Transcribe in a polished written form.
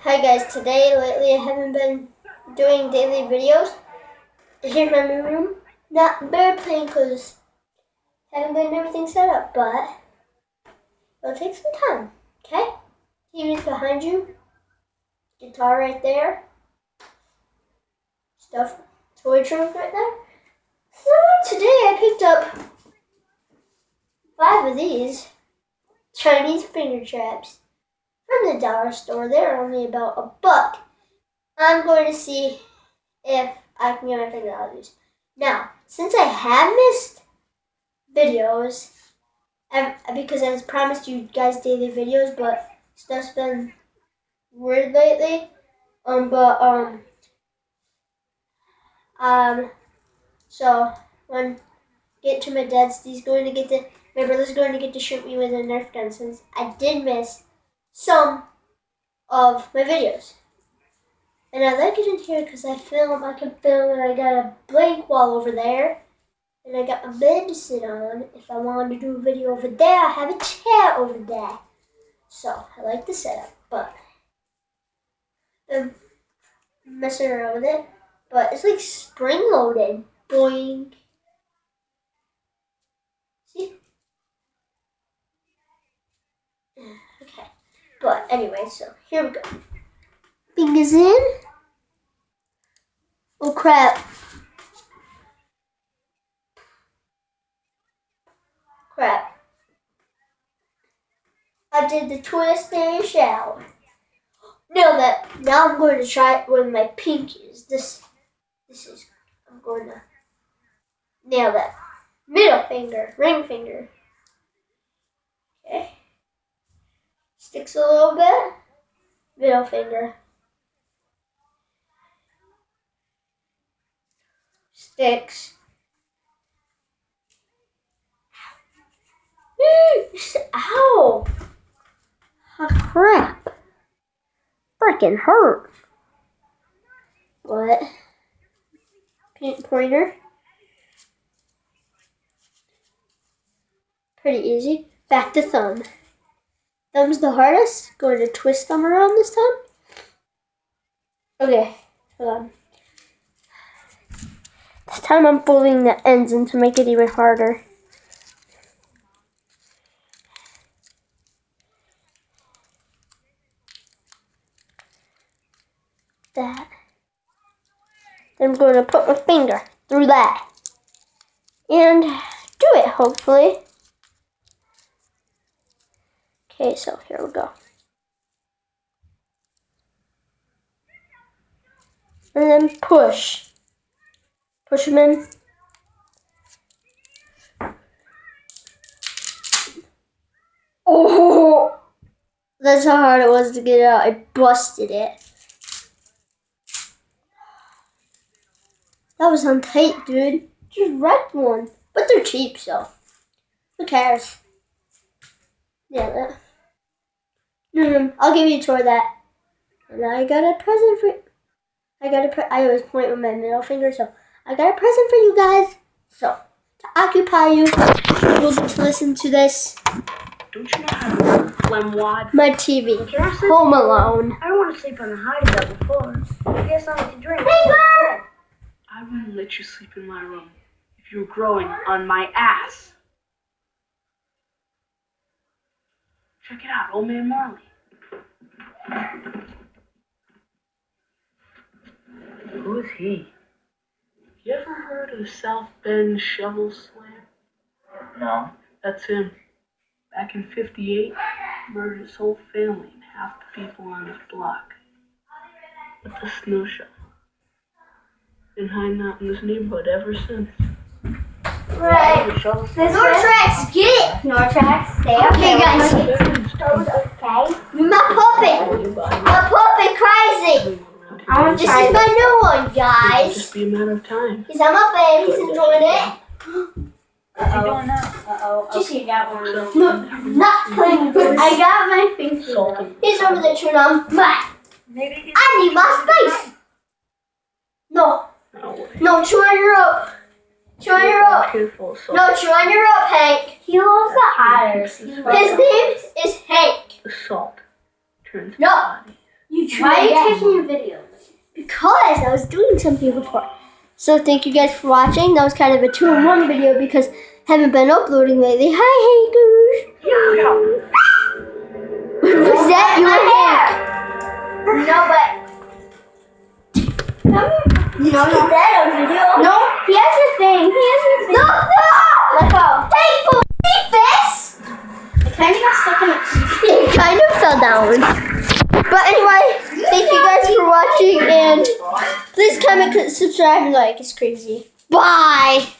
Hi guys, lately I haven't been doing daily videos. Here's my new room. Not very plain because I haven't gotten everything set up, but it'll take some time, okay? TV's behind you, guitar right there, stuff, toy trunk right there. So today I picked up 5 of these Chinese finger traps from the dollar store. They're only about $1. I'm going to see if I can get my finger out of these. Now, since I have missed videos, because I promised you guys daily videos, but stuff's been weird lately. So when get to my dad's, my brother's going to get to shoot me with a Nerf gun since I did miss some of my videos. And I like it in here because I can film, and I got a blank wall over there. And I got my bed to sit on. If I wanted to do a video over there, I have a chair over there. So, I like the setup, but I'm messing around with it. But it's like spring-loaded. Boing. See? Okay. But anyway, so here we go. Fingers in. Oh crap. I did the twist and shout. Nailed that. Now I'm going to try it with my pinkies. I'm going to nail that. Middle finger, ring finger. Okay. Sticks a little bit. Middle finger. Sticks. Ow! Oh, crap. Freaking hurt. What? Pointer. Pretty easy. Back to thumb. Thumb's the hardest. Going to twist thumb around this time. Okay, hold on. This time I'm folding the ends in to make it even harder. That. Then I'm going to put my finger through that. And do it, hopefully. Okay, so here we go. And then push. Push them in. Oh! That's how hard it was to get out. I busted it. That was on tight, dude. Just wrecked one. But they're cheap, so who cares? Yeah, that. I'll give you a tour of that. And I got a present for you. I always point with my middle finger, so I got a present for you guys. So, to occupy you, you'll get to listen to this. Don't you know how to work Flemwad? My TV. Home Alone. I don't want to sleep on the high bed before. I guess I'll have to drink. Finger! I wouldn't let you sleep in my room if you were growing on my ass. Check it out, Old Man Marley. Who is he? You ever heard of South Bend Shovel Slam? No. That's him. Back in '58, murdered his whole family and half the people on his block with a snow shovel. Been hiding out in this neighborhood ever since. Right. Nortrax, get it! Nortrax, stay up. Okay, guys. Okay. My puppet crazy. This is my new one, guys. It'll just be a matter of time. He's on my bed. He's enjoying it. What's he doing now? Just you got one. Not playing. I got my finger. He's over there chewing on my. I need my space. No, chew on your rope. Chew on your rope. No, chew on your rope, Hank. He loves the hires. His name is Hank. The salt turns No. bodies. You to Why my are you dad. taking a video? Because I was doing something before. So thank you guys for watching. That was kind of a 2-in-1 video because I haven't been uploading lately. Hi, haters. Was that your hair? No, but. No, no. that on video? No. He has a thing. He has a thing. No, no. Let go. Hey, believe this? It kind of got stuck in a It kind of fell down. But anyway, thank you guys for watching and please comment, subscribe, and like. It's crazy. Bye.